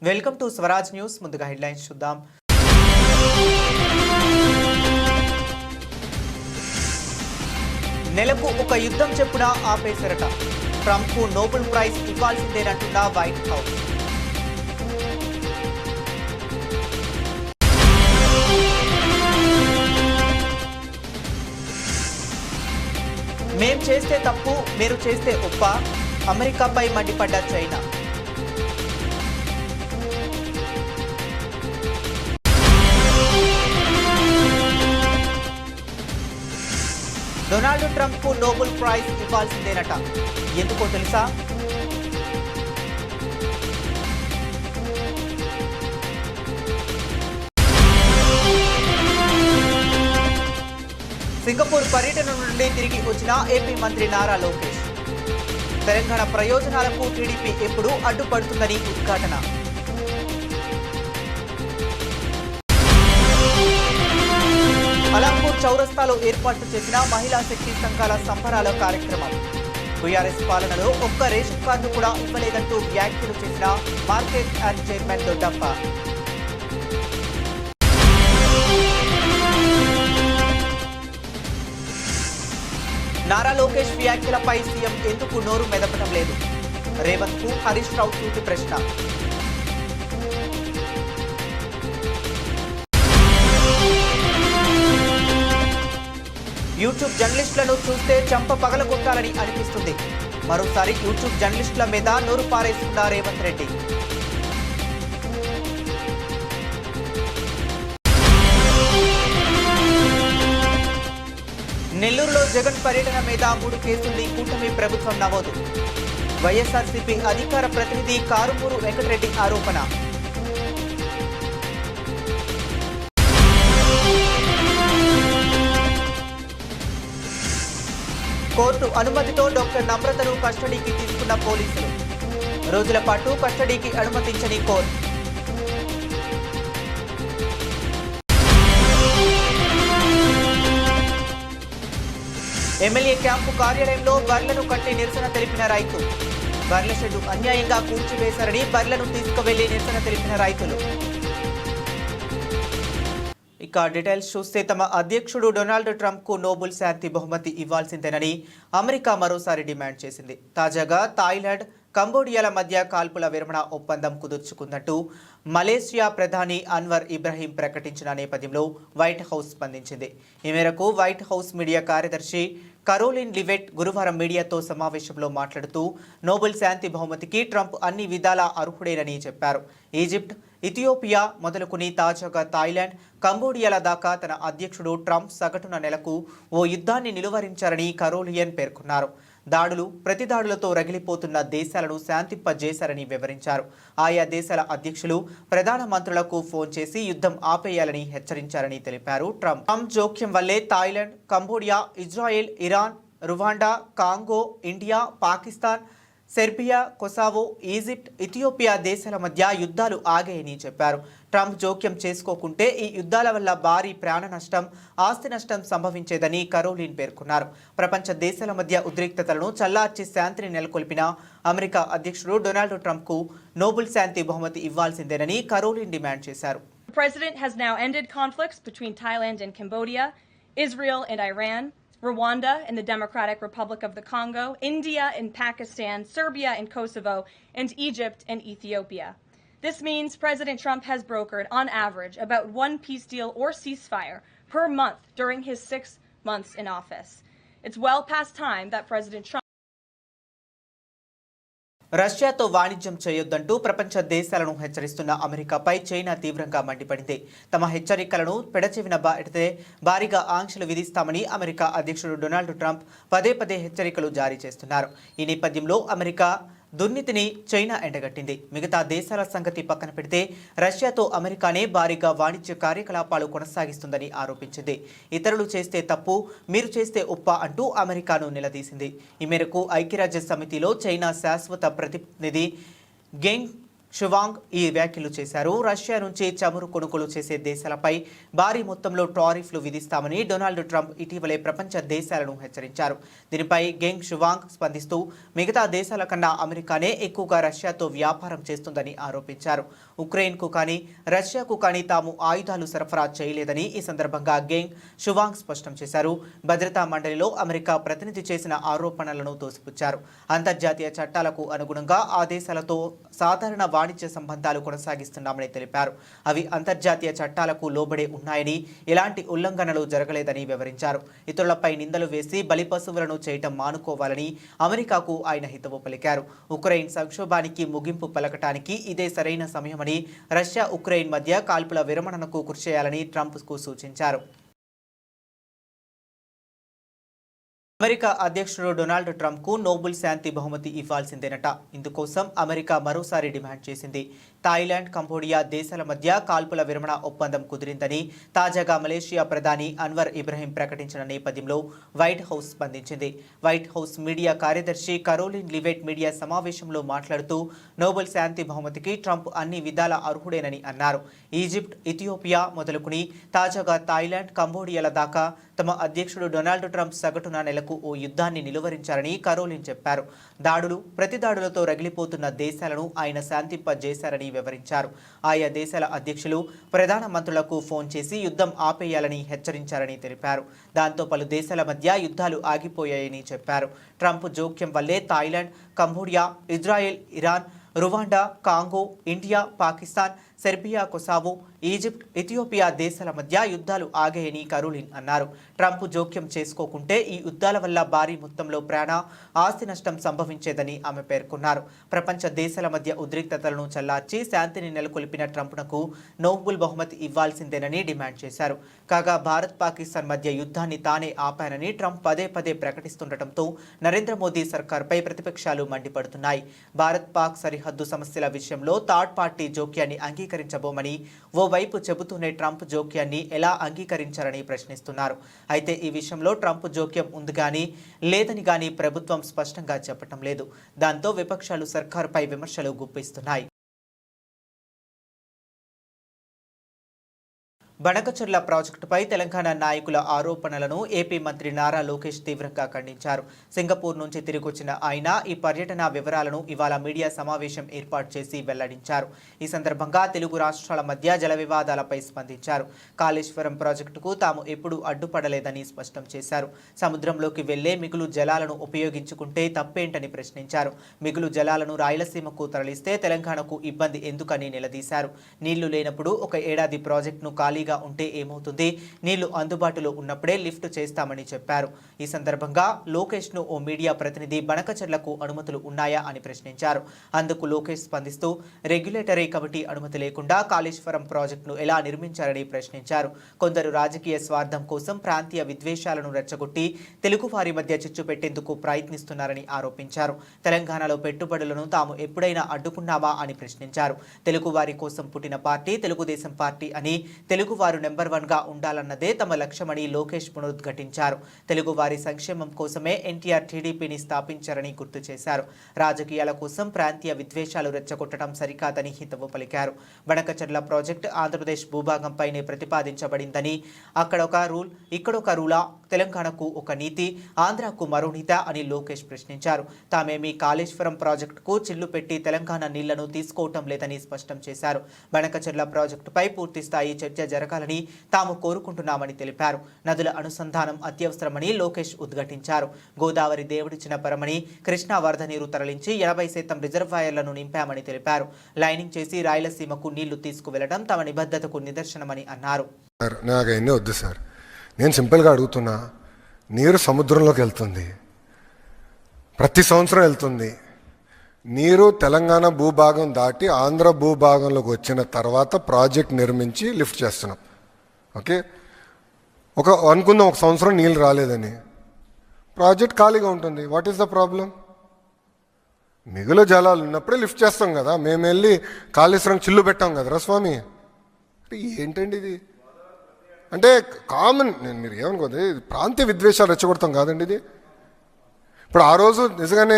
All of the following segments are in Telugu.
Welcome to Swaraj news. ముందుగా హెడ్లైన్స్ చూద్దాం. నెలకు ఒక యుద్ధం చెప్పున ఆపేశారట. ట్రంప్కు నోబెల్ ప్రైజ్ ఇవ్వాల్సిందేనంటున్న వైట్ హౌస్. మేం చేస్తే తప్పు, మీరు చేస్తే ఒప్ప. అమెరికాపై మండిపడ్డ చైనా. డొనాల్డ్ ట్రంప్కు నోబెల్ ప్రైజ్ ఇవ్వాల్సిందేనట. ఎందుకో తెలుసా? సింగపూర్ పర్యటన నుండి తిరిగి వచ్చిన ఏపీ మంత్రి నారా లోకేష్. తెలంగాణ ప్రయోజనాలకు టీడీపీ ఎప్పుడు అడ్డుపడుతుందని ఉద్ఘాటన. అలంపూర్ చౌరస్తాలో ఏర్పాటు చేసిన మహిళా శక్తి సంఘాల సంబరాల కార్యక్రమం. టీఆర్ఎస్ పాలనలో ఒక్క రేషన్ కార్డు కూడా ఇవ్వలేదంటూ వ్యాఖ్యలు చేసిన market yard chairman Doddappa. Nara Lokesh వ్యాఖ్యలపై సీఎం ఎందుకు నోరు మెదపడం లేదు? రేవంత్ కు హరీష్ రావు సూటి ప్రశ్న. యూట్యూబ్ జర్నలిస్టులను చూస్తే చంప పగలగొట్టాలని అనిపిస్తుంది. మరోసారి యూట్యూబ్ జర్నలిస్టుల మీద నోరు పారేసుకున్న రేవంత్ రెడ్డి. నెల్లూరులో జగన్ పర్యటన మీద 3 కేసుల్ని కూటమి ప్రభుత్వం నమోదు. వైఎస్ఆర్సీపీ అధికార ప్రతినిధి కారుమూరు వెంకటరెడ్డి ఆరోపణ. కోర్టు అనుమతితో డాక్టర్ నమ్రతను కస్టడీకి తీసుకున్న పోలీసులు. రోజుల పాటు కస్టడీకి అనుమతించని కోర్టు. ఎమ్మెల్యే క్యాంపు కార్యాలయంలో బర్లను కట్టి నిరసన తెలిపిన రైతు. బర్ల షెడ్డు అన్యాయంగా కూల్చివేశారని బర్లను తీసుకువెళ్లి నిరసన తెలిపిన రైతులు. ఇక డీటెయిల్స్ చూస్తే, తమ అధ్యక్షుడు డొనాల్డ్ ట్రంప్కు నోబెల్ శాంతి బహుమతి ఇవ్వాల్సిందేనని అమెరికా మరోసారి డిమాండ్ చేసింది. తాజాగా థాయిలాండ్, కంబోడియాల మధ్య కాల్పుల విరమణ ఒప్పందం కుదుర్చుకున్నట్టు మలేషియా ప్రధాని అన్వర్ ఇబ్రహీం ప్రకటించిన నేపథ్యంలో వైట్ హౌస్ స్పందించింది. ఈ మేరకు వైట్ హౌస్ మీడియా కార్యదర్శి కరోలిన్ లివెట్ గురువారం మీడియాతో సమావేశంలో మాట్లాడుతూ నోబెల్ శాంతి బహుమతికి ట్రంప్ అన్ని విధాలా అర్హుడేనని చెప్పారు. ఈజిప్ట్, ఇథియోపియా మొదలుకుని తాజాగా థాయిలాండ్, కంబోడియాల దాకా తన అధ్యక్షుడు ట్రంప్ సగటున నెలకు ఓ యుద్ధాన్ని నిలువరించారని కరోలియన్ పేర్కొన్నారు. దాడులు, ప్రతిదాడులతో రగిలిపోతున్న దేశాలను శాంతింపజేశారని వివరించారు. ఆయా దేశాల అధ్యక్షులు ప్రధానమంత్రులకు ఫోన్ చేసి యుద్ధం ఆపేయాలని హెచ్చరించారని తెలిపారు. ట్రంప్ జోక్యం వల్లే Thailand, Cambodia, Israel, Iran, Rwanda, Congo, India, Pakistan, Serbia, Kosovo, Egypt, Ethiopia దేశాల మధ్య యుద్ధాలు ఆగాయని చెప్పారు. ట్రంప్ జోక్యం చేసుకోకుంటే ఈ యుద్ధాల వల్ల భారీ ప్రాణ నష్టం, ఆస్తి నష్టం సంభవించేదని కరోలిన్ పేర్కొన్నారు. ప్రపంచ దేశాల మధ్య ఉద్రిక్తతలను చల్లార్చి శాంతిని నెలకొల్పిన అమెరికా అధ్యక్షుడు డొనాల్డ్ ట్రంప్కు నోబెల్ శాంతి బహుమతి ఇవ్వాల్సిందేనని కరోలిన్ డిమాండ్ చేశారు. The president has now ended conflicts between Thailand and Cambodia, Israel and Iran, Rwanda and the Democratic Republic of the Congo, India and Pakistan, Serbia and Kosovo, and Egypt and Ethiopia. This means President Trump has brokered, on average, about 1 peace deal or ceasefire per month during his 6 months in office. It's well past time that President Trump రష్యాతో వాణిజ్యం చేయొద్దంటూ ప్రపంచ దేశాలను హెచ్చరిస్తున్న అమెరికాపై చైనా తీవ్రంగా మండిపడింది. తమ హెచ్చరికలను పెడచెవిన పెడితే భారీగా ఆంక్షలు విధిస్తామని అమెరికా అధ్యక్షుడు డొనాల్డ్ ట్రంప్ పదే పదే హెచ్చరికలు జారీ చేస్తున్నారు. ఈ నేపథ్యంలో అమెరికా దుర్నీతిని చైనా ఎండగట్టింది. మిగతా దేశాల సంగతి పక్కన పెడితే రష్యాతో అమెరికానే భారీగా వాణిజ్య కార్యకలాపాలు కొనసాగిస్తుందని ఆరోపించింది. ఇతరులు చేస్తే తప్పు, మీరు చేస్తే ఒప్ప అంటూ అమెరికాను నిలదీసింది. ఈ మేరకు ఐక్యరాజ్య సమితిలో చైనా శాశ్వత ప్రతినిధి గెంగ్ షువాంగ్ ఈ వ్యాఖ్యలు చేశారు. రష్యా నుంచి చమురు కొనుగోలు చేసే దేశాలపై భారీ మొత్తంలో టారిఫ్లు విధిస్తామని డొనాల్డ్ ట్రంప్ ఇటీవలే ప్రపంచ దేశాలను హెచ్చరించారు. దీనిపై గెంగ్ షువాంగ్ స్పందిస్తూ మిగతా దేశాల కన్నా అమెరికానే ఎక్కువగా రష్యాతో వ్యాపారం చేస్తుందని ఆరోపించారు. ఉక్రెయిన్కు కానీ రష్యాకు కానీ తాము ఆయుధాలు సరఫరా చేయలేదని ఈ సందర్భంగా గెంగ్ షువాంగ్ స్పష్టం చేశారు. భద్రతా మండలిలో అమెరికా ప్రతినిధి చేసిన ఆరోపణలను తోసిపుచ్చారు. అంతర్జాతీయ చట్టాలకు అనుగుణంగా ఆ దేశాలతో సాధారణ వాణిజ్య సంబంధాలు కొనసాగిస్తున్నామని తెలిపారు. అవి అంతర్జాతీయ చట్టాలకు లోబడే ఉన్నాయని, ఎలాంటి ఉల్లంఘనలు జరగలేదని వివరించారు. ఇతరులపై నిందలు వేసి బలిపశువులను చేయటం మానుకోవాలని అమెరికాకు ఆయన హితవు పలికారు. ఉక్రెయిన్ సంక్షోభానికి ముగింపు పలకటానికి ఇదే సరైన సమయమని, రష్యా ఉక్రెయిన్ మధ్య కాల్పుల విరమణకు కృషి చేయాలని ట్రంప్కు సూచించారు. అమెరికా అధ్యక్షుడు డొనాల్డ్ ట్రంప్కు నోబెల్ శాంతి బహుమతి ఇవ్వాల్సిందేనట. ఇందుకోసం అమెరికా మరోసారి డిమాండ్ చేసింది. థాయిలాండ్, కంబోడియా దేశాల మధ్య కాల్పుల విరమణ ఒప్పందం కుదిరిందని తాజాగా మలేషియా ప్రధాని అన్వర్ ఇబ్రహీం ప్రకటించిన నేపథ్యంలో వైట్ హౌస్ స్పందించింది. వైట్ హౌస్ మీడియా కార్యదర్శి కరోలిన్ లివెట్ మీడియా సమావేశంలో మాట్లాడుతూ నోబెల్ శాంతి బహుమతికి ట్రంప్ అన్ని విధాల అర్హుడేనని అన్నారు. ఈజిప్ట్, ఇథియోపియా మొదలుకుని తాజాగా థాయిలాండ్, కంబోడియాల దాకా తమ అధ్యక్షుడు డొనాల్డ్ ట్రంప్ సగటున నెలకు ఓ యుద్ధాన్ని నిలువరించారని కరోలిన్ చెప్పారు. దాడులు, ప్రతిదాడులతో రగిలిపోతున్న దేశాలను ఆయన శాంతింపజేశారని వివరించారు. ఆయా దేశాల అధ్యక్షులు ప్రధానమంత్రులకు ఫోన్ చేసి యుద్ధం ఆపేయాలని హెచ్చరించారని తెలిపారు. దాంతో పలు దేశాల మధ్య యుద్ధాలు ఆగిపోయాయని చెప్పారు. ట్రంప్ జోక్యం వల్లే Thailand, Cambodia, Israel, Iran, Rwanda, Congo, India, Pakistan, Serbia, Kosovo, Egypt, Ethiopia దేశాల మధ్య యుద్ధాలు ఆగాయని కరోలిన్ అన్నారు. ట్రంప్ జోక్యం చేసుకోకుంటే ఈ యుద్ధాల వల్ల భారీ మొత్తంలో ప్రాణ, ఆస్తి నష్టం సంభవించేదని ఆమె పేర్కొన్నారు. ప్రపంచ దేశాల మధ్య ఉద్రిక్తతలను చల్లార్చి శాంతిని నెలకొల్పిన ట్రంప్నకు నోబెల్ బహుమతి ఇవ్వాల్సిందేనని డిమాండ్ చేశారు. కాగా భారత్, పాకిస్తాన్ మధ్య యుద్ధాన్ని తానే ఆపానని ట్రంప్ పదే పదే ప్రకటిస్తుండటంతో నరేంద్ర మోదీ సర్కార్పై ప్రతిపక్షాలు మండిపడుతున్నాయి. భారత్ పాక్ సరిహద్దు సమస్యల విషయంలో థర్డ్ పార్టీ జోక్యాన్ని అంగీకరించబోమని ఓవైపు చెబుతూనే ట్రంప్ జోక్యాన్ని ఎలా అంగీకరించారని ప్రశ్నిస్తున్నారు. అయితే ఈ విషయంలో ట్రంప్ జోక్యం ఉంది కానీ లేదని కానీ ప్రభుత్వం స్పష్టంగా చెప్పటం లేదు. దాంతో విపక్షాలు సర్కారుపై విమర్శలు గుప్పిస్తున్నాయి. బనకచర్ల ప్రాజెక్టుపై తెలంగాణ నాయకుల ఆరోపణలను ఏపీ మంత్రి నారా లోకేష్ తీవ్రంగా ఖండించారు. సింగపూర్ నుంచి తిరిగొచ్చిన ఆయన ఈ పర్యటన వివరాలను ఇవాళ మీడియా సమావేశం ఏర్పాటు చేసి వెల్లడించారు. ఈ సందర్భంగా తెలుగు రాష్ట్రాల మధ్య జల వివాదాలపై స్పందించారు. కాళేశ్వరం ప్రాజెక్టుకు తాము ఎప్పుడూ అడ్డుపడలేదని స్పష్టం చేశారు. సముద్రంలోకి వెళ్లే మిగులు జలాలను ఉపయోగించుకుంటే తప్పేంటని ప్రశ్నించారు. మిగులు జలాలను రాయలసీమకు తరలిస్తే తెలంగాణకు ఇబ్బంది ఎందుకని నిలదీశారు. నీళ్లు లేనప్పుడు ఒక ఏడాది ప్రాజెక్టును ఖాళీ ఉంటే ఏమవుతుంది? నీళ్లు అందుబాటులో ఉన్నప్పుడే లిఫ్ట్ చేస్తామని చెప్పారు. ఈ సందర్భంగా లోకేష్ ను ఓ మీడియా ప్రతినిధి బనకచర్లకు అనుమతులు ఉన్నాయా అని ప్రశ్నించారు. అందుకు లోకేష్ స్పందిస్తూ రెగ్యులేటరీ కమిటీ అనుమతి లేకుండా కాళేశ్వరం ప్రాజెక్టును ఎలా నిర్మించారని ప్రశ్నించారు. కొందరు రాజకీయ స్వార్థం కోసం ప్రాంతీయ విద్వేషాలను రెచ్చగొట్టి తెలుగువారి మధ్య చిచ్చు పెట్టేందుకు ప్రయత్నిస్తున్నారని ఆరోపించారు. తెలంగాణలో పెట్టుబడులను తాము ఎప్పుడైనా అడ్డుకున్నామా అని ప్రశ్నించారు. తెలుగువారి కోసం పుట్టిన పార్టీ తెలుగుదేశం పార్టీ అని, తెలుగువారు నెంబర్ 1 గా ఉండాలన్నదే తమ లక్ష్యమని లోకేష్ పునరుద్ఘాటించారు. తెలుగువారి సంక్షేమం కోసమే ఎన్టీఆర్ టీడీపీని స్థాపించారని గుర్తు చేశారు. రాజకీయాల కోసం ప్రాంతీయ విద్వేషాలు రెచ్చగొట్టడం సరికాదని హితవు పలికారు. బనకచర్ల ప్రాజెక్టు ఆంధ్రప్రదేశ్ భూభాగంపైనే ప్రతిపాదించబడిందని, అక్కడొక రూల్, ఇక్కడొక రూలా, తెలంగాణకు ఒక నీతి, ఆంధ్రాకు మరో నీత అని లోకేష్ ప్రశ్నించారు. తామేమీ కాళేశ్వరం ప్రాజెక్టుకు చిల్లు పెట్టి తెలంగాణ నీళ్లను తీసుకోవటం లేదని స్పష్టం చేశారు. బనకచర్ల ప్రాజెక్టుపై పూర్తిస్థాయి చర్చ జరగాలని తాము కోరుకుంటున్నామని తెలిపారు. నదుల అనుసంధానం అత్యవసరమని లోకేష్ ఉద్ఘాటించారు. గోదావరి దేవుడిచ్చిన పరమని, కృష్ణా వరద నీరు తరలించి 80% రిజర్వాయర్లను నింపామని తెలిపారు. లైనింగ్ చేసి రాయలసీమకు నీళ్లు తీసుకువెళ్లడం తమ నిబద్ధతకు నిదర్శనమని అన్నారు. నేను సింపుల్గా అడుగుతున్నా, నీరు సముద్రంలోకి వెళ్తుంది, ప్రతి సంవత్సరం వెళ్తుంది. నీరు తెలంగాణ భూభాగం దాటి ఆంధ్ర భూభాగంలోకి వచ్చిన తర్వాత ప్రాజెక్ట్ నిర్మించి లిఫ్ట్ చేస్తున్నాం. ఓకే, అనుకుందాం ఒక సంవత్సరం నీళ్ళు రాలేదని, ప్రాజెక్ట్ ఖాళీగా ఉంటుంది. What is the problem? మిగులు జలాలు ఉన్నప్పుడే లిఫ్ట్ చేస్తాం కదా. మేము వెళ్ళి కాళేశ్వరం చిల్లు పెట్టాం కదరా స్వామి. ఏంటండి ఇది? అంటే కామన్, నేను మీరు ఏమనుకోదు, ప్రాంతీయ విద్వేషాలు రెచ్చగొడతాం కాదండి ఇది. ఇప్పుడు ఆ రోజు నిజంగానే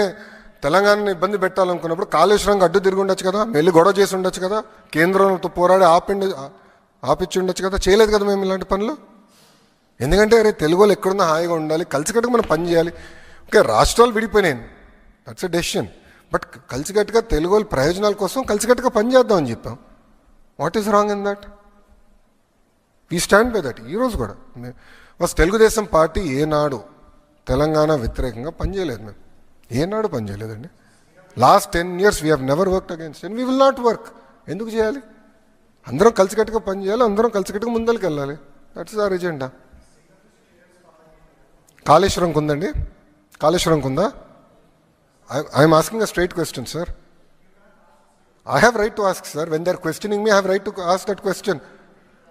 తెలంగాణని ఇబ్బంది పెట్టాలనుకున్నప్పుడు కాళేశ్వరంకి అడ్డు తిరిగి ఉండొచ్చు కదా, వెళ్ళి గొడవ చేసి ఉండొచ్చు కదా, కేంద్రంతో పోరాడి ఆపిచ్చి ఉండొచ్చు కదా. చేయలేదు కదా మేము ఇలాంటి పనులు. ఎందుకంటే అరే తెలుగు వాళ్ళు ఎక్కడున్నా హాయిగా ఉండాలి, కలిసికట్టుగా మనం పని చేయాలి. ఓకే, రాష్ట్రాలు విడిపోయినాయి, దట్స్ ఎ డెసిషన్. బట్ కలిసికట్టుగా తెలుగు వాళ్ళ ప్రయోజనాల కోసం కలిసికట్టుగా పని చేద్దామని చెప్పాం. What is wrong in that? We stand by that. ఈరోజు కూడా తెలుగుదేశం పార్టీ ఏనాడు తెలంగాణ వ్యతిరేకంగా పనిచేయలేదు. మేము ఏనాడు పనిచేయలేదండి. Last 10 years we have never worked against and we will not work. ఎందుకు చేయాలి? అందరం కలిసికట్టుగా పని చేయాలి, అందరం కలిసికట్టుగా ముందరికి వెళ్ళాలి. That's our agenda. కాళేశ్వరంకి ఉందండి, కాళేశ్వరంకి ఉందా? I'm asking a straight question sir. I have right to ask, sir. When they are questioning me, I have right to ask that question.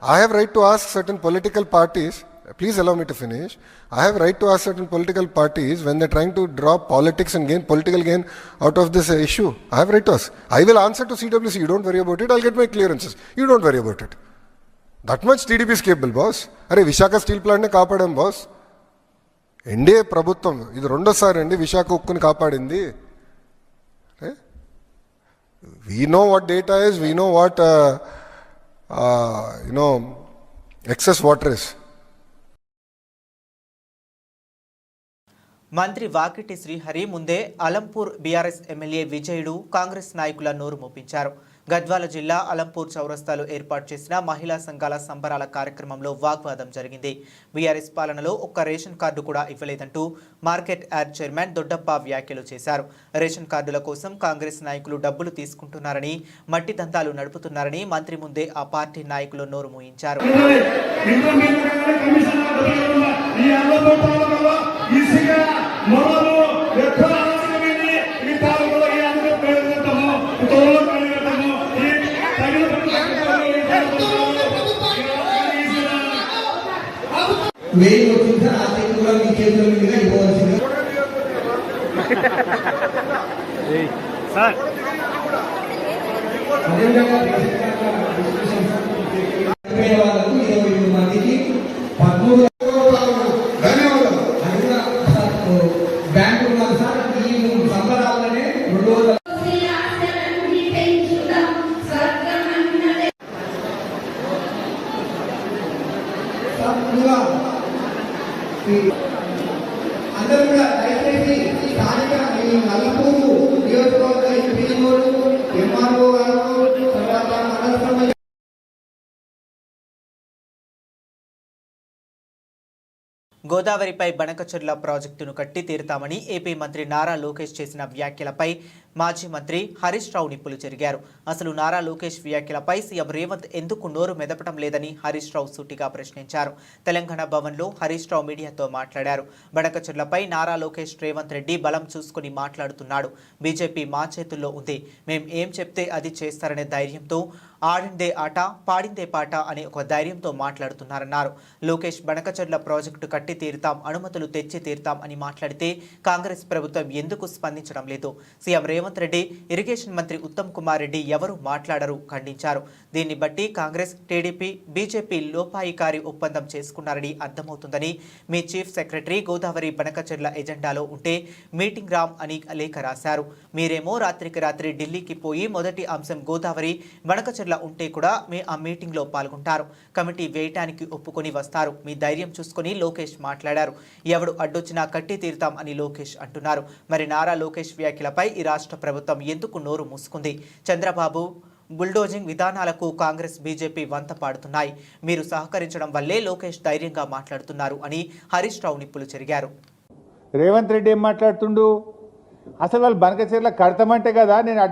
I have right to ask certain political parties. Please allow me to finish. I have right to ask certain political parties when they're trying to draw politics and gain political gain out of this issue. I have right to ask. I will answer to CWC. You don't worry about it. I'll get my clearances. You don't worry about it. That much TDP is capable, boss. Are Vishaka steel plant ne kaapadam, boss. NDA ప్రభుత్వం ఇది రెండోసారి అండి విశాఖ ఉక్కుని కాపాడింది. We know what data is, we know what excess water is. మంత్రి వాకిటి శ్రీహరి ముందే అలంపూర్ బీఆర్ఎస్ ఎమ్మెల్యే విజయుడు కాంగ్రెస్ నాయకుల నోరు మోపించారు. గద్వాల జిల్లా అలంపూర్ చౌరస్తాలో ఏర్పాటు చేసిన మహిళా సంఘాల సంబరాల కార్యక్రమంలో వాగ్వాదం జరిగింది. బీఆర్ఎస్ పాలనలో ఒక్క రేషన్ కార్డు కూడా ఇవ్వలేదంటూ మార్కెట్ యార్డ్ చైర్మన్ దొడ్డప్ప వ్యాఖ్యలు చేశారు. రేషన్ కార్డుల కోసం కాంగ్రెస్ నాయకులు డబ్బులు తీసుకుంటున్నారని, మట్టి దంతాలు నడుపుతున్నారని మంత్రి ముందే ఆ పార్టీ నాయకులు నోరు మూయించారు. అందరూ కూడా దయచేసి స్థానిక అలంపూరు నియోజకవర్గ ఎంపీఓ ఎంఆర్ఓ గారు గోదావరిపై బనకచెర్ల ప్రాజెక్టును కట్టి తీరుతామని ఏపీ మంత్రి నారా లోకేష్ చేసిన వ్యాఖ్యలపై మాజీ మంత్రి హరీష్ రావు నిప్పులు చెరిగారు. అసలు నారా లోకేష్ వ్యాఖ్యలపై సీఎం రేవంత్ ఎందుకు నోరు మెదపడం లేదని హరీష్ రావు సూటిగా ప్రశ్నించారు. తెలంగాణ భవన్లో హరీష్ రావు మీడియాతో మాట్లాడారు. బనకచెర్లపై నారా లోకేష్ రేవంత్ రెడ్డి బలం చూసుకుని మాట్లాడుతున్నాడు. బీజేపీ మా చేతుల్లో ఉంది, మేం ఏం చెప్తే అది చేస్తారనే ధైర్యంతో ఆడిందే ఆట పాడిందే పాట అనే ఒక ధైర్యంతో మాట్లాడుతున్నారన్నారు. లోకేష్ బనకచెర్ల ప్రాజెక్టు కట్టి తీరుతాం, అనుమతులు తెచ్చి తీరుతాం అని మాట్లాడితే కాంగ్రెస్ ప్రభుత్వం ఎందుకు స్పందించడం లేదు? సీఎం రేవంత్ రెడ్డి, ఇరిగేషన్ మంత్రి ఉత్తమ్ కుమార్ రెడ్డి ఎవరు మాట్లాడరు ఖండించారు. దీన్ని బట్టి కాంగ్రెస్, టీడీపీ, బీజేపీ లోపాయికారి ఒప్పందం చేసుకున్నారని అర్థమవుతుందని మీ చీఫ్ సెక్రటరీ గోదావరి బనకచెర్ల ఎజెండాలో ఉంటే మీటింగ్ రామ్ అని లేఖ రాశారు. మీరేమో రాత్రికి రాత్రి ఢిల్లీకి పోయి మొదటి అంశం గోదావరి బనకచెర్ల ఉంటే కూడా ఆ మీటింగ్లో పాల్గొంటారు. కమిటీ వేయటానికి ఒప్పుకొని వస్తారు. మీ ధైర్యం చూసుకొని లోకేష్ మాట్లాడారు. ఎవడు అడ్డొచ్చినా కట్టి తీరుతాం అని లోకేష్ అంటున్నారు. మరి నారా లోకేష్ వ్యాఖ్యలపై ఈ రాష్ట్ర ప్రభుత్వం ఎందుకు నోరు మూసుకుంది? చంద్రబాబు బుల్డోజింగ్ విధానాలకు కాంగ్రెస్, బీజేపీ వంత పాడుతున్నాయి. మీరు సహకరించడం వల్లే లోకేష్ ధైర్యంగా మాట్లాడుతున్నారు అని హరీష్ రావు నిప్పులు చెరిగారు. రేవంత్ రెడ్డి ఏం మాట్లాడుతుండు? అసలు వాళ్ళు బనకచెర్ల కడతామంటే కదా నేను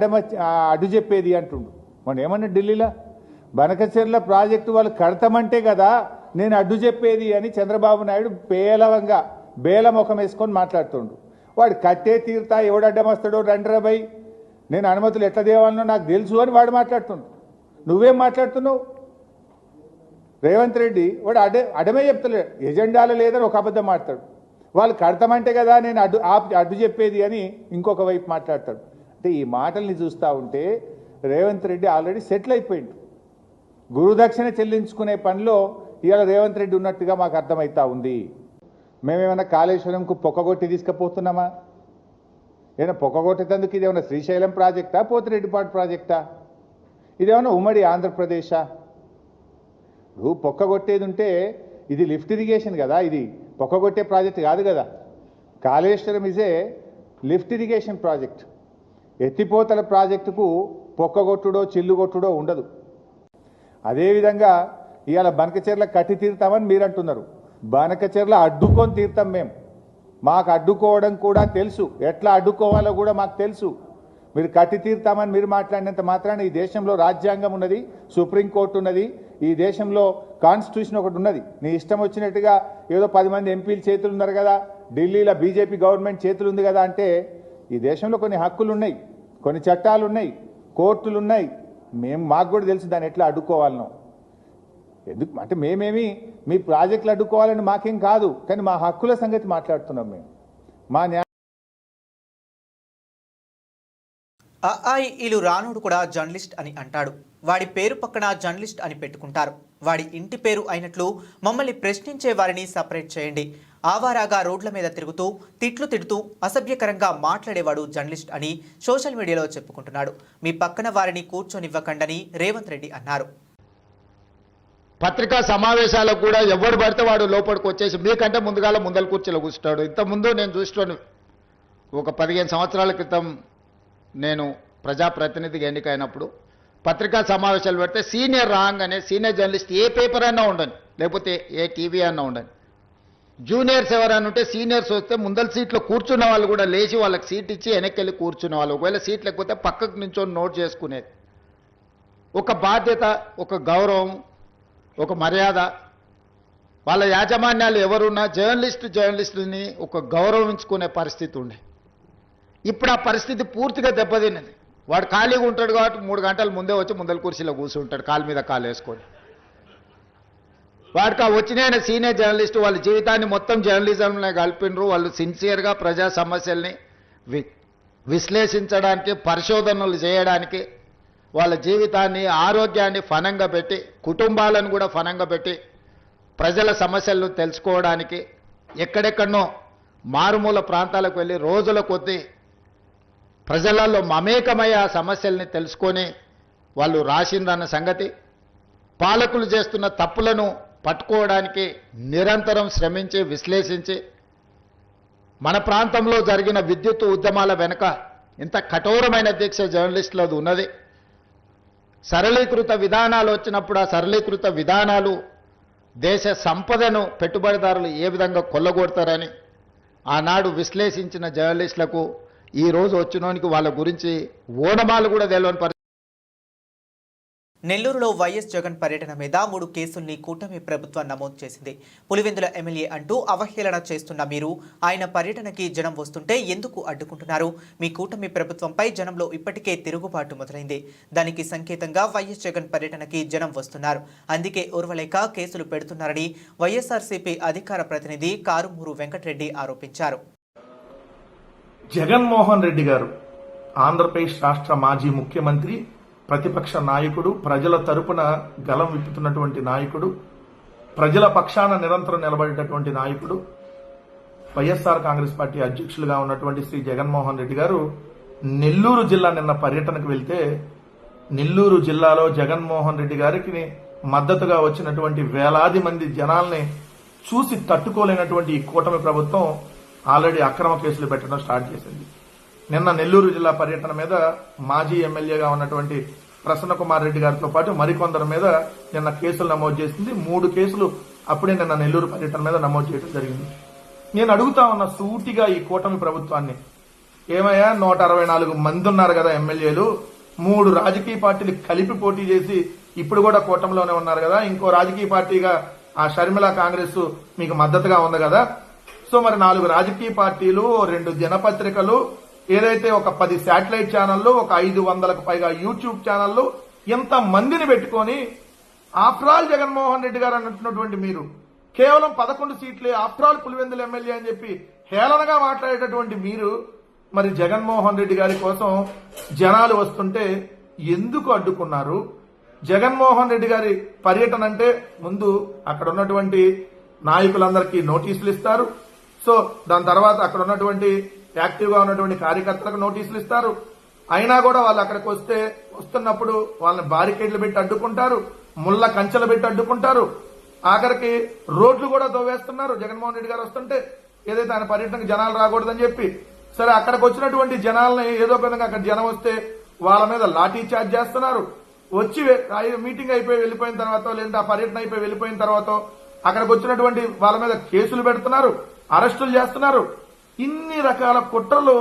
అడ్డు చెప్పేది అంటుండు. మనం ఏమన్నా ఢిల్లీలో బనకచెర్ల ప్రాజెక్టు వాళ్ళు కడతామంటే కదా నేను అడ్డు చెప్పేది అని చంద్రబాబు నాయుడు పేలవంగా బేలముఖం వేసుకొని మాట్లాడుతుండు. వాడు కట్టే తీరుతా ఎవడు అడ్డం వస్తాడో రండ్రబై, నేను అనుమతులు ఎట్లా దేవాలనో నాకు తెలుసు అని వాడు మాట్లాడుతుండు. నువ్వేం మాట్లాడుతున్నావు? రేవంత్ రెడ్డి వాడు అడమే చెప్తలేడు, ఎజెండాలో లేదని ఒక అబద్ధం మాట్లాడు. వాళ్ళు కడతామంటే కదా నేను అడ్డు చెప్పేది అని ఇంకొక వైపు మాట్లాడతాడు. అంటే ఈ మాటల్ని చూస్తూ ఉంటే రేవంత్ రెడ్డి ఆల్రెడీ సెటిల్ అయిపోయిండు. గురుదక్షిణ చెల్లించుకునే పనిలో ఇవాళ రేవంత్ రెడ్డి ఉన్నట్టుగా మాకు అర్థమవుతా ఉంది. మేమేమన్నా కాళేశ్వరంకు పొక్కగొట్టి తీసుకుపోతున్నామా? ఏమైనా పొక్కగొట్టేందుకు ఇదేమన్నా శ్రీశైలం ప్రాజెక్టా పోతిరెడ్డిపాడు ప్రాజెక్టా, ఇదేమన్నా ఉమ్మడి ఆంధ్రప్రదేశా? పొక్కగొట్టేది ఉంటే ఇది లిఫ్ట్ ఇరిగేషన్ కదా, ఇది పొక్కగొట్టే ప్రాజెక్ట్ కాదు కదా. Kaleshwaram is lift irrigation project. ఎత్తిపోతల ప్రాజెక్టుకు పొక్కగొట్టుడో చిల్లుగొట్టుడో ఉండదు. అదేవిధంగా ఇవాళ బనకచెర్ల కట్టి తీరుతామని మీరు అంటున్నారు. బనకచెర్ల అడ్డుకొని తీరుతాం మేము. మాకు అడ్డుకోవడం కూడా తెలుసు, ఎట్లా అడ్డుకోవాలో కూడా మాకు తెలుసు. మీరు కట్టి తీరుతామని మీరు మాట్లాడినంత మాత్రాన ఈ దేశంలో రాజ్యాంగం ఉన్నది, సుప్రీంకోర్టు ఉన్నది, ఈ దేశంలో కాన్స్టిట్యూషన్ ఒకటి ఉన్నది. నీ ఇష్టం వచ్చినట్టుగా ఏదో 10 మంది ఎంపీలు చేతులు ఉన్నారు కదా, ఢిల్లీలో బీజేపీ గవర్నమెంట్ చేతులు ఉంది కదా అంటే, ఈ దేశంలో కొన్ని హక్కులు ఉన్నాయి, కొన్ని చట్టాలు ఉన్నాయి, కోర్టులు ఉన్నాయి. మాకు కూడా తెలుసు దాన్ని ఎట్లా అడ్డుకోవాలనో. ఎందుకు అంటే మేమేమి మీ ప్రాజెక్టులు అడ్డుకోవాలని మాకేం కాదు, కానీ మా హక్కుల సంగతి మాట్లాడుతున్నాం మేము. మా ఇలు రానుడు కూడా జర్నలిస్ట్ అని అంటాడు. వాడి పేరు పక్కన జర్నలిస్ట్ అని పెట్టుకుంటారు. వాడి ఇంటి పేరు అయినట్లు మమ్మల్ని ప్రశ్నించే వారిని సపరేట్ చేయండి. ఆవారాగా రోడ్ల మీద తిరుగుతూ తిట్లు తిడుతూ అసభ్యకరంగా మాట్లాడేవాడు జర్నలిస్ట్ అని సోషల్ మీడియాలో చెప్పుకుంటున్నాడు. మీ పక్కన వారిని కూర్చొనివ్వకండని రేవంత్ రెడ్డి అన్నారు. పత్రికా సమావేశాలకు కూడా ఎవరు పడితే వాడు లోపలికి వచ్చేసి మీకంటే ముందల కూర్చోలో కూర్చుంటాడు. ఇంతకుముందు నేను చూస్తాను, ఒక 15 సంవత్సరాల క్రితం నేను ప్రజాప్రతినిధిగా ఎన్నికైనప్పుడు పత్రికా సమావేశాలు పెడితే సీనియర్ రాగానే సీనియర్ జర్నలిస్ట్ ఏ పేపర్ అన్నా ఉండని, లేకపోతే ఏ టీవీ అన్నా ఉండని, జూనియర్స్ ఎవరైనా ఉంటే సీనియర్స్ వస్తే ముందల సీట్లో కూర్చున్న వాళ్ళు కూడా లేచి వాళ్ళకి సీట్ ఇచ్చి వెనక్కి వెళ్ళి కూర్చునే వాళ్ళు. ఒకవేళ సీట్ లేకపోతే పక్కకు నుంచొని నోట్ చేసుకునేది. ఒక బాధ్యత, ఒక గౌరవం, ఒక మర్యాద. వాళ్ళ యాజమాన్యాలు ఎవరున్నా జర్నలిస్టుని ఒక గౌరవించుకునే పరిస్థితి ఉండే. ఇప్పుడు ఆ పరిస్థితి పూర్తిగా దెబ్బతిన్నది. వాడు ఖాళీగా ఉంటాడు కాబట్టి 3 గంటల ముందే వచ్చి ముందల కుర్చీలో కూర్చుంటాడు, కాలు మీద కాలు వేసుకొని. వాడికి ఆ వచ్చిన సీనియర్ జర్నలిస్టు వాళ్ళ జీవితాన్ని మొత్తం జర్నలిజంలో కలిపినరు. వాళ్ళు సిన్సియర్గా ప్రజా సమస్యల్ని విశ్లేషించడానికి, పరిశోధనలు చేయడానికి, వాళ్ళ జీవితాన్ని, ఆరోగ్యాన్ని ఫనంగా పెట్టి, కుటుంబాలను కూడా ఫనంగా పెట్టి, ప్రజల సమస్యలను తెలుసుకోవడానికి ఎక్కడెక్కడనో మారుమూల ప్రాంతాలకు వెళ్ళి రోజుల కొద్దీ ప్రజలలో మమేకమై ఆ సమస్యల్ని తెలుసుకొని వాళ్ళు రాసిందన్న సంగతి, పాలకులు చేస్తున్న తప్పులను పట్టుకోవడానికి నిరంతరం శ్రమించి విశ్లేషించి, మన ప్రాంతంలో జరిగిన విద్యుత్ ఉద్యమాల వెనుక ఇంత కఠోరమైన దీక్ష జర్నలిస్టులది ఉన్నది. సరళీకృత విధానాలు వచ్చినప్పుడు ఆ సరళీకృత విధానాలు దేశ సంపదను పెట్టుబడిదారులు ఏ విధంగా కొల్లగొడతారని ఆనాడు విశ్లేషించిన జర్నలిస్టులకు ఈ రోజు వచ్చినోనికి వాళ్ళ గురించి ఓనమాలు కూడా తెలియని పరిస్థితి. నెల్లూరులో వైఎస్ జగన్ పర్యటన మీద 3 కేసుల్ని కూటమి ప్రభుత్వం నమోదు చేసింది. పులివెందుల ఎమ్మెల్యే అంటూ అవహేళన చేస్తున్న మీరు ఆయన పర్యటనకి జనం వస్తుంటే ఎందుకు అడ్డుకుంటున్నారు? మీ కూటమి ప్రభుత్వంపై జనంలో ఇప్పటికే తిరుగుబాటు మొదలైంది. దానికి సంకేతంగా వైఎస్ జగన్ పర్యటనకి జనం వస్తున్నారు. అందుకే ఓర్వలేక కేసులు పెడుతున్నారని వైఎస్ఆర్సీపీ అధికార ప్రతినిధి కారుమూరు వెంకటరెడ్డి ఆరోపించారు. జగన్మోహన్ రెడ్డి గారు ఆంధ్రప్రదేశ్ రాష్ట్ర మాజీ ముఖ్యమంత్రి, ప్రతిపక్ష నాయకుడు, ప్రజల తరపున గలం విప్పుతున్నటువంటి నాయకుడు, ప్రజల పక్షాన నిరంతరం నిలబడేటటువంటి నాయకుడు, వైఎస్ఆర్ కాంగ్రెస్ పార్టీ అధ్యక్షులుగా ఉన్నటువంటి శ్రీ జగన్మోహన్ రెడ్డి గారు నెల్లూరు జిల్లా నిన్న పర్యటనకు వెళ్తే, నెల్లూరు జిల్లాలో జగన్మోహన్ రెడ్డి గారికి మద్దతుగా వచ్చినటువంటి వేలాది మంది జనాల్ని చూసి తట్టుకోలేనటువంటి ఈ కూటమి ప్రభుత్వం ఆల్రెడీ అక్రమ కేసులు పెట్టడం స్టార్ట్ చేసింది. నిన్న నెల్లూరు జిల్లా పర్యటన మీద మాజీ ఎమ్మెల్యేగా ఉన్నటువంటి ప్రసన్న కుమార్ రెడ్డి గారితో పాటు మరికొందరి మీద నిన్న కేసులు నమోదు చేసింది. 3 కేసులు అప్పుడే నిన్న నెల్లూరు పర్యటన మీద నమోదు చేయడం జరిగింది. నేను అడుగుతా ఉన్న సూటిగా ఈ కూటమి ప్రభుత్వాన్ని, ఏమయ్యా 164 మంది ఉన్నారు కదా ఎమ్మెల్యేలు, 3 రాజకీయ పార్టీలు కలిపి పోటీ చేసి ఇప్పుడు కూడా కూటమిలోనే ఉన్నారు కదా, ఇంకో రాజకీయ పార్టీగా ఆ షర్మిల కాంగ్రెస్ మీకు మద్దతుగా ఉంది కదా, సో మరి 4 రాజకీయ పార్టీలు, 2 దినపత్రికలు, ఏదైతే ఒక 10 శాటిలైట్ ఛానళ్లు, ఒక 500కు పైగా యూట్యూబ్ ఛానళ్లు, ఇంత మందిని పెట్టుకొని ఆఫ్టర్ ఆల్ జగన్మోహన్ రెడ్డి గారు అంటున్నటువంటి మీరు కేవలం 11 సీట్లే ఆఫ్టర్ ఆల్ పులివెందుల ఎమ్మెల్యే అని చెప్పి హేళనగా మాట్లాడేటటువంటి మీరు మరి జగన్మోహన్ రెడ్డి గారి కోసం జనాలు వస్తుంటే ఎందుకు అడ్డుకున్నారు? జగన్మోహన్ రెడ్డి గారి పర్యటన అంటే ముందు అక్కడ ఉన్నటువంటి నాయకులందరికీ నోటీసులు ఇస్తారు. సో దాని తర్వాత అక్కడ ఉన్నటువంటి యాక్టివ్గా ఉన్నటువంటి కార్యకర్తలకు నోటీసులు ఇస్తారు. అయినా కూడా వాళ్ళు అక్కడికి వస్తున్నప్పుడు వాళ్ళని బారికేడ్లు పెట్టి అడ్డుకుంటారు, ముళ్ళ కంచెలు పెట్టి అడ్డుకుంటారు. ఆఖరికి రోడ్లు కూడా దోవేస్తున్నారు. జగన్మోహన్ రెడ్డి గారు వస్తుంటే ఏదైతే ఆయన పర్యటనకు జనాలు రాకూడదని చెప్పి, సరే అక్కడికి వచ్చినటువంటి జనాలని ఏదో ఒక విధంగా అక్కడ జనం వస్తే వాళ్ళ మీద లాఠీ చార్జ్ చేస్తున్నారు. వచ్చి మీటింగ్ అయిపోయి వెళ్ళిపోయిన తర్వాత, లేదంటే ఆ పర్యటన అయిపోయి వెళ్ళిపోయిన తర్వాత అక్కడికి వచ్చినటువంటి వాళ్ళ మీద కేసులు పెడుతున్నారు, అరెస్టులు చేస్తున్నారు. ఇన్ని రకాల కుట్రలు.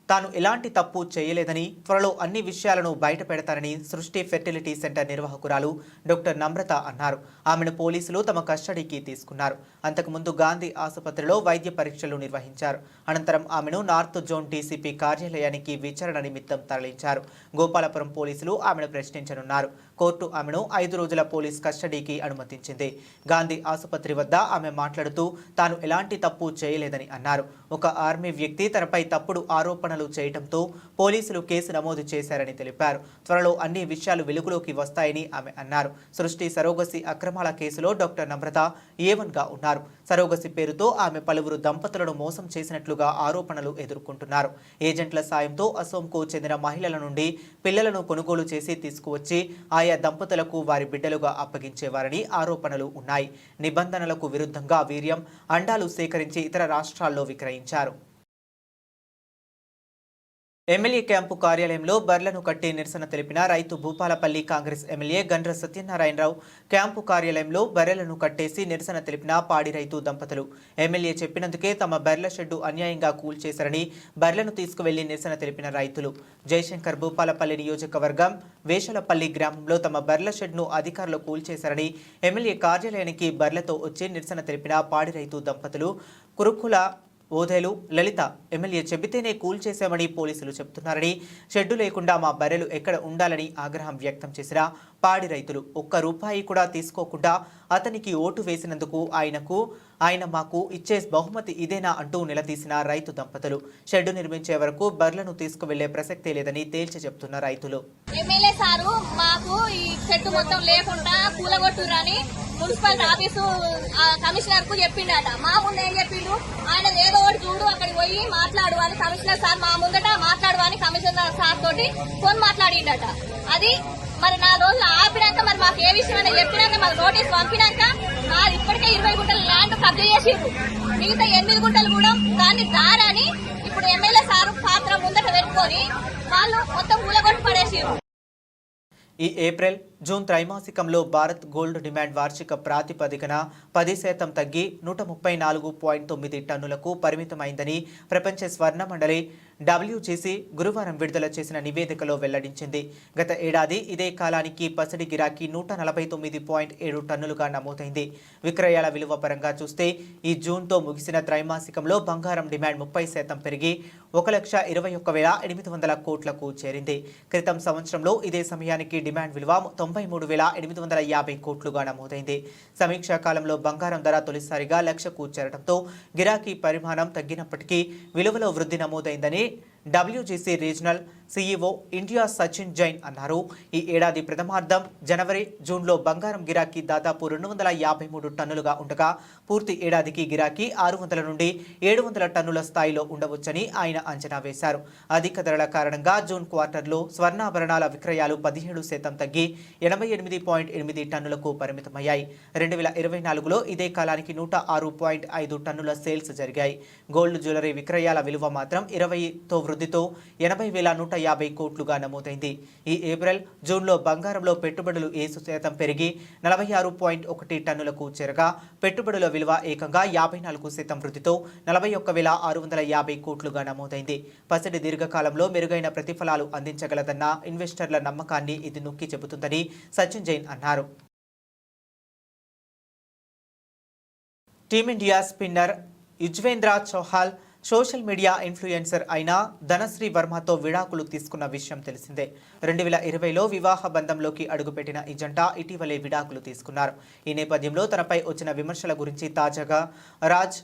తాను ఎలాంటి తప్పు చేయలేదని, త్వరలో అన్ని విషయాలను బయట పెడతారని సృష్టి ఫెర్టిలిటీ సెంటర్ నిర్వాహకురాలు డాక్టర్ నమ్రత అన్నారు. ఆమెను పోలీసులు తమ కస్టడీకి తీసుకున్నారు. అంతకుముందు గాంధీ ఆసుపత్రిలో వైద్య పరీక్షలు నిర్వహించారు. అనంతరం ఆమెను నార్త్ జోన్ డీసీపీ కార్యాలయానికి విచారణ నిమిత్తం తరలించారు. గోపాలపురం పోలీసులు ఆమెను ప్రశ్నించనున్నారు. కోర్టు ఆమెను 5 రోజుల పోలీస్ కస్టడీకి అనుమతించింది. గాంధీ ఆసుపత్రి వద్ద ఆమె మాట్లాడుతూ తాను ఎలాంటి తప్పు చేయలేదని అన్నారు. ఒక ఆర్మీ వ్యక్తి తనపై తప్పుడు ఆరోపణలు చేయడంతో పోలీసులు కేసు నమోదు చేశారని తెలిపారు. త్వరలో అన్ని విషయాలు వెలుగులోకి వస్తాయని ఆమె అన్నారు. సృష్టి సరోగసి అక్రమాల కేసులో డాక్టర్ నమ్రత A1గా ఉన్నారు. సరోగసి పేరుతో ఆమె పలువురు దంపతులను మోసం చేసినట్లుగా ఆరోపణలు ఎదుర్కొంటున్నారు. ఏజెంట్ల సాయంతో అసోంకు చెందిన మహిళల నుండి పిల్లలను కొనుగోలు చేసి తీసుకువచ్చి ఆయా దంపతులకు వారి బిడ్డలుగా అప్పగించేవారని ఆరోపణలు ఉన్నాయి. నిబంధనలకు విరుద్ధంగా వీర్యం, అండాలు సేకరించి ఇతర రాష్ట్రాల్లో విక్రయించారు. ఎమ్మెల్యే క్యాంపు కార్యాలయంలో బర్లను కట్టి నిరసన తెలిపిన రైతు భూపాలపల్లి కాంగ్రెస్ ఎమ్మెల్యే గండ్ర సత్యనారాయణరావు క్యాంపు కార్యాలయంలో బర్రెలను కట్టేసి నిరసన తెలిపిన పాడి రైతు దంపతులు. ఎమ్మెల్యే చెప్పినందుకే తమ బర్రెల షెడ్డు అన్యాయంగా కూల్చేశారని బర్రెలను తీసుకువెళ్లి నిరసన తెలిపిన రైతులు. జయశంకర్ భూపాలపల్లి నియోజకవర్గం వేషలపల్లి గ్రామంలో తమ బర్రెల షెడ్ను అధికారులు కూల్చేశారని ఎమ్మెల్యే కార్యాలయానికి బర్రెలతో వచ్చి నిరసన తెలిపిన పాడి రైతు దంపతులు. కురుకుల ఓదేలు లలిత ఎమ్మెల్యే చెబితేనే కూల్చేశామని పోలీసులు చెబుతున్నారని, షెడ్డు లేకుండా మా బర్రెలు ఎక్కడ ఉండాలని ఆగ్రహం వ్యక్తం చేసిన పాడి రైతులు ₹1 కూడా తీసుకోకుండా అతనికి ఓటు వేసినందుకు ఆయన మాకు ఇచ్చే బహుమతి ఇదేనా అంటూ నిలదీసిన రైతు దంపతులు. షెడ్డు నిర్మించే వరకు బర్రెలను తీసుకువెళ్లే ప్రసక్తే లేదని తేల్చి చెప్తున్న రైతులు. ఎమ్మెల్యే సారు మాకు ఈ షెడ్డు మొత్తం లేకుండా కూలగొట్టురని మున్సిపల్ ఆఫీసు కమిషనర్ కు చెప్పిండట. మా ముందు ఏం చెప్పిండు, ఆయన ఏదో ఒకటి చూడు అక్కడికి పోయి మాట్లాడు అని కమిషనర్ సార్ మా ముందట మాట్లాడు అని కమిషనర్ సార్ తోటి ఫోన్ మాట్లాడిండట. అది మరి 4 రోజులు ఆపినాక మరి మాకు ఏ విషయం చెప్పినాక మాకు నోటీస్ పంపినాక ఇప్పటికే 20 గుంటల ల్యాండ్ కబ్జా చేసిండ్రు. మిగతా 8 గుంటలు కూడా దాన్ని దారని ఇప్పుడు ఎమ్మెల్యే సారు పాత్ర ముందట పెట్టుకొని వాళ్ళు మొత్తం కూలగొట్టి పడేసిండ్రు. ఈ ఏప్రిల్, జూన్ త్రైమాసికంలో భారత్ గోల్డ్ డిమాండ్ వార్షిక ప్రాతిపదికన 10% తగ్గి 134.9 టన్నులకు పరిమితమైందని ప్రపంచ స్వర్ణ మండలి WGC గురువారం విడుదల చేసిన నివేదికలో వెల్లడించింది. గత ఏడాది ఇదే కాలానికి పసిడి గిరాకీ 149.7 టన్నులుగా నమోదైంది. విక్రయాల విలువ పరంగా చూస్తే ఈ జూన్తో ముగిసిన త్రైమాసికంలో బంగారం డిమాండ్ 30% పెరిగి 1,21,800 కోట్లకు చేరింది. క్రితం సంవత్సరంలో ఇదే సమయానికి డిమాండ్ విలువ 93,850 కోట్లుగా నమోదైంది. సమీక్షా కాలంలో బంగారం ధర తొలిసారిగా 1,00,000కు చేరడంతో గిరాకీ పరిమాణం తగ్గినప్పటికీ విలువలో వృద్ధి నమోదైందని WGC regional CEO India Sachin Jain అన్నారు. ఈ ఏడాది ప్రథమార్థం జనవరి, జూన్లో బంగారం గిరాకీ దాదాపు 253 టన్నులుగా ఉండగా పూర్తి ఏడాదికి గిరాకీ 600 నుండి 700 టన్నుల స్థాయిలో ఉండవచ్చని ఆయన అంచనా వేశారు. అధిక ధరల కారణంగా జూన్ క్వార్టర్లో స్వర్ణాభరణాల విక్రయాలు 17% తగ్గి 88.8 టన్నులకు పరిమితమయ్యాయి. 2024లో ఇదే కాలానికి 106.5 టన్నుల సేల్స్ జరిగాయి. గోల్డ్ జ్యువెలరీ విక్రయాల విలువ మాత్రం 20తో వృద్ధితో 80,150 కోట్లుగా నమోదైంది. ఈ ఏప్రిల్, జూన్లో బంగారంలో పెట్టుబడులు 7% పెరిగి 46.1 టన్నులకు చేరగా పెట్టుబడుల విలువ ఏకంగా 54% వృద్ధితో 41,650 కోట్లుగా నమోదైంది. పసిడి దీర్ఘకాలంలో మెరుగైన ప్రతిఫలాలు అందించగలదన్న ఇన్వెస్టర్ల నమ్మకాన్ని ఇది నొక్కి చెబుతుందని సచిన్ జైన్ అన్నారు. Team India spinner Yuzvendra Chahal social media influencer అయిన ధనశ్రీ వర్మతో విడాకులు తీసుకున్న విషయం తెలిసిందే. 2020లో వివాహ బంధంలోకి అడుగుపెట్టిన ఈ జంట ఇటీవలే విడాకులు తీసుకున్నారు. ఈ నేపథ్యంలో తనపై వచ్చిన విమర్శల గురించి తాజాగా రాజ్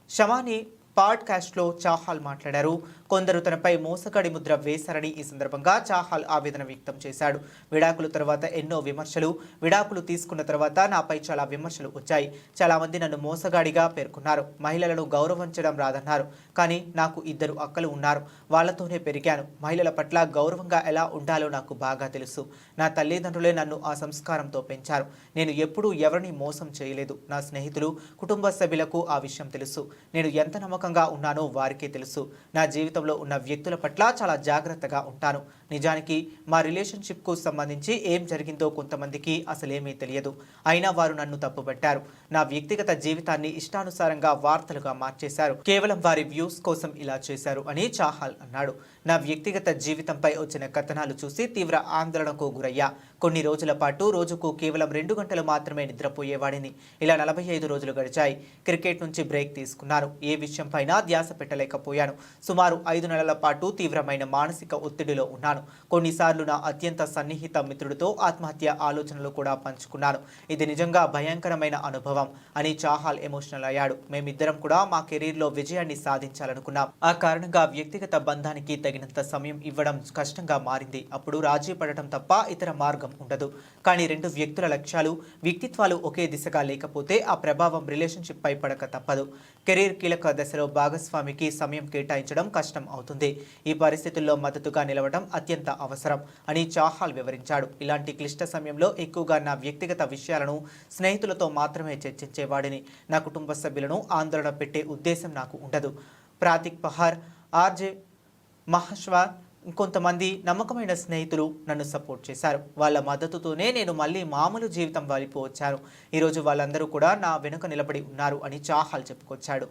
షమాని పాడ్కాస్ట్లో చాహాల్ మాట్లాడారు. కొందరు తనపై మోసగాడి ముద్ర వేశారని ఈ సందర్భంగా చాహల్ ఆవేదన వ్యక్తం చేశాడు. విడాకుల తర్వాత ఎన్నో విమర్శలు, విడాకులు తీసుకున్న తర్వాత నాపై చాలా విమర్శలు వచ్చాయి. చాలా మంది నన్ను మోసగాడిగా పేర్కొన్నారు. మహిళలను గౌరవించడం రాదన్నారు. కానీ నాకు 2 అక్కలు ఉన్నారు. వాళ్లతోనే పెరిగాను. మహిళల పట్ల గౌరవంగా ఎలా ఉండాలో నాకు బాగా తెలుసు. నా తల్లిదండ్రులే నన్ను ఆ సంస్కారంతో పెంచారు. నేను ఎప్పుడూ ఎవరిని మోసం చేయలేదు. నా స్నేహితులు, కుటుంబ సభ్యులకు ఆ విషయం తెలుసు. నేను ఎంత నమ్మకంగా ఉన్నానో వారికే తెలుసు. నా జీవితంలో ఉన్న వ్యక్తుల పట్ల చాలా జాగ్రత్తగా ఉంటాను. నిజానికి మా రిలేషన్షిప్కు సంబంధించి ఏం జరిగిందో కొంతమందికి అసలేమీ తెలియదు. అయినా వారు నన్ను తప్పుపట్టారు. నా వ్యక్తిగత జీవితాన్ని ఇష్టానుసారంగా వార్తలుగా మార్చేశారు. కేవలం వారి వ్యూస్ కోసం ఇలా చేశారు అని చాహల్ అన్నాడు. నా వ్యక్తిగత జీవితంపై వచ్చిన కథనాలు చూసి తీవ్ర ఆందోళనకు గురయ్యా. కొన్ని రోజుల పాటు రోజుకు కేవలం 2 గంటలు మాత్రమే నిద్రపోయేవాడిని. ఇలా 45 రోజులు గడిచాయి. క్రికెట్ నుంచి బ్రేక్ తీసుకున్నాను. ఏ విషయంపైనా ధ్యాస పెట్టలేకపోయాను. సుమారు 5 నెలల పాటు తీవ్రమైన మానసిక ఒత్తిడిలో ఉన్నాను. కొన్నిసార్లు నా అత్యంత సన్నిహిత మిత్రుడితో ఆత్మహత్య ఆలోచనలు కూడా పంచుకున్నాను. ఇది నిజంగా భయంకరమైన అనుభవం అని చాహల్ ఎమోషనల్ అయ్యాడు. మేమిద్దరం కూడా మా కెరీర్లో విజయాన్ని సాధించాలనుకున్నాం. ఆ కారణంగా వ్యక్తిగత బంధానికి తగినంత సమయం ఇవ్వడం కష్టంగా మారింది. అప్పుడు రాజీ పడటం తప్ప ఇతర మార్గం ఉండదు. కానీ 2 వ్యక్తుల లక్ష్యాలు, వ్యక్తిత్వాలు ఒకే దిశగా లేకపోతే ఆ ప్రభావం రిలేషన్షిప్ పై పడక తప్పదు. కెరీర్ కీలక దశలో భాగస్వామికి సమయం కేటాయించడం కష్టం అవుతుంది. ఈ పరిస్థితుల్లో మద్దతుగా నిలవడం అత్యంత అవసరం అని చాహల్ వివరించాడు. ఇలాంటి క్లిష్ట సమయంలో ఎక్కువగా నా వ్యక్తిగత విషయాలను స్నేహితులతో మాత్రమే చర్చించేవాడిని. నా కుటుంబ సభ్యులను ఆందోళన పెట్టే ఉద్దేశం నాకు ఉండదు. ప్రాతిక్ పహార్, ఆర్జే మహేశ్వర్, ఇంకొంతమంది నమ్మకమైన స్నేహితులు నన్ను సపోర్ట్ చేశారు. వాళ్ళ మద్దతుతోనే నేను మళ్ళీ మామూలు జీవితం వైపు వచ్చాను. ఈరోజు వాళ్ళందరూ కూడా నా వెనుక నిలబడి ఉన్నారు అని చాహల్ చెప్పుకొచ్చాడు.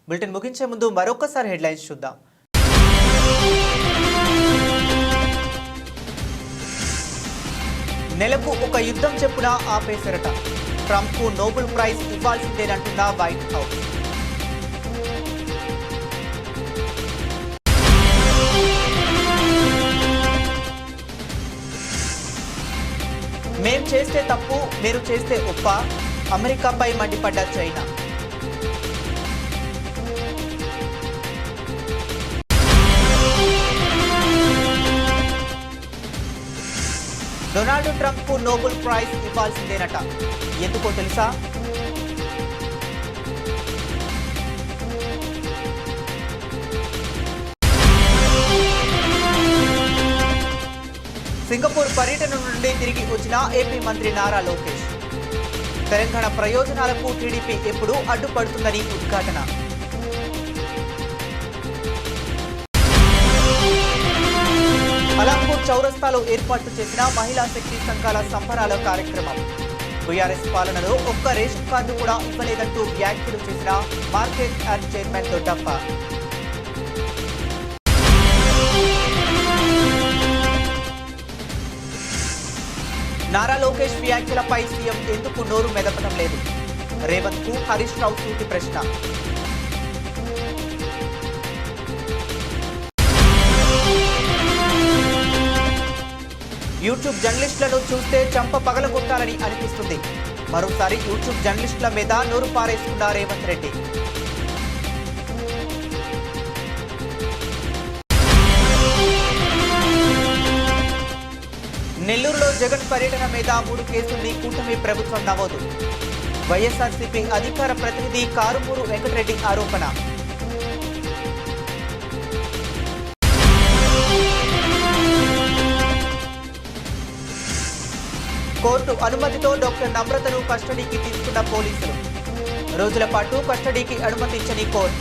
బులెటిన్ ముగించే ముందు మరొకసారి హెడ్లైన్స్ చూద్దాం. నెలకు ఒక యుద్ధం చెప్పున ఆపేశారట. ట్రంప్కు నోబెల్ ప్రైజ్ ఇవ్వాల్సిందేనంటున్న వైట్ హౌస్. మేం చేస్తే తప్పు, మీరు చేస్తే ఒప్ప, అమెరికాపై మండిపడ్డ చైనా. డొనాల్డ్ ట్రంప్కు నోబెల్ ప్రైజ్ ఇవ్వాల్సిందేనట. ఎందుకో తెలుసా? సింగపూర్ పర్యటన నుండి తిరిగి వచ్చిన ఏపీ మంత్రి నారా లోకేష్. తెలంగాణ ప్రయోజనాలకు టీడీపీ ఎప్పుడు అడ్డుపడుతుందని ఉద్ఘాటన. అలంపూర్ చౌరస్తాలో ఏర్పాటు చేసిన మహిళా శక్తి సంఘాల సంబరాల కార్యక్రమం. టీఆర్ఎస్ పాలనలో ఒక్క రేషన్ కార్డు కూడా ఇవ్వలేదంటూ వ్యాఖ్యలు చేసిన market yard chairman Doddappa. Nara Lokesh వ్యాఖ్యలపై సీఎం ఎందుకు నోరు మెదపడం లేదు? రేవంత్ కు హరీష్ రావు సూటి ప్రశ్న. యూట్యూబ్ జర్నలిస్టులను చూస్తే చంప పగలగొట్టాలని అనిపిస్తుంది. మరోసారి యూట్యూబ్ జర్నలిస్టుల మీద నోరు పారేసుకున్న రేవంత్ రెడ్డి. నెల్లూరులో జగన్ పర్యటన మీద 3 కేసుల్ని కూటమి ప్రభుత్వం నమోదు. వైఎస్ఆర్సీపీ అధికార ప్రతినిధి కారుమూరు వెంకటరెడ్డి ఆరోపణ. కోర్టు అనుమతితో డాక్టర్ నమ్రతను కస్టడీకి తీసుకున్న పోలీసులు. రోజుల పాటు కస్టడీకి అనుమతించని కోర్టు.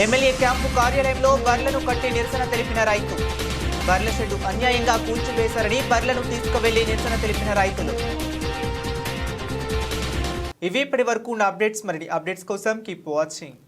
ఎమ్మెల్యే క్యాంపు కార్యాలయంలో బర్లను కట్టి నిరసన తెలిపిన రైతు. బర్ల షెడ్డు అన్యాయంగా కూల్చివేశారని బర్లను తీసుకువెళ్లి నిరసన తెలిపిన రైతులు. ఇవి ఇప్పటి వరకు ఉన్న అప్డేట్స్. మరిన్ని అప్డేట్స్ కోసం కీప్ వాచింగ్.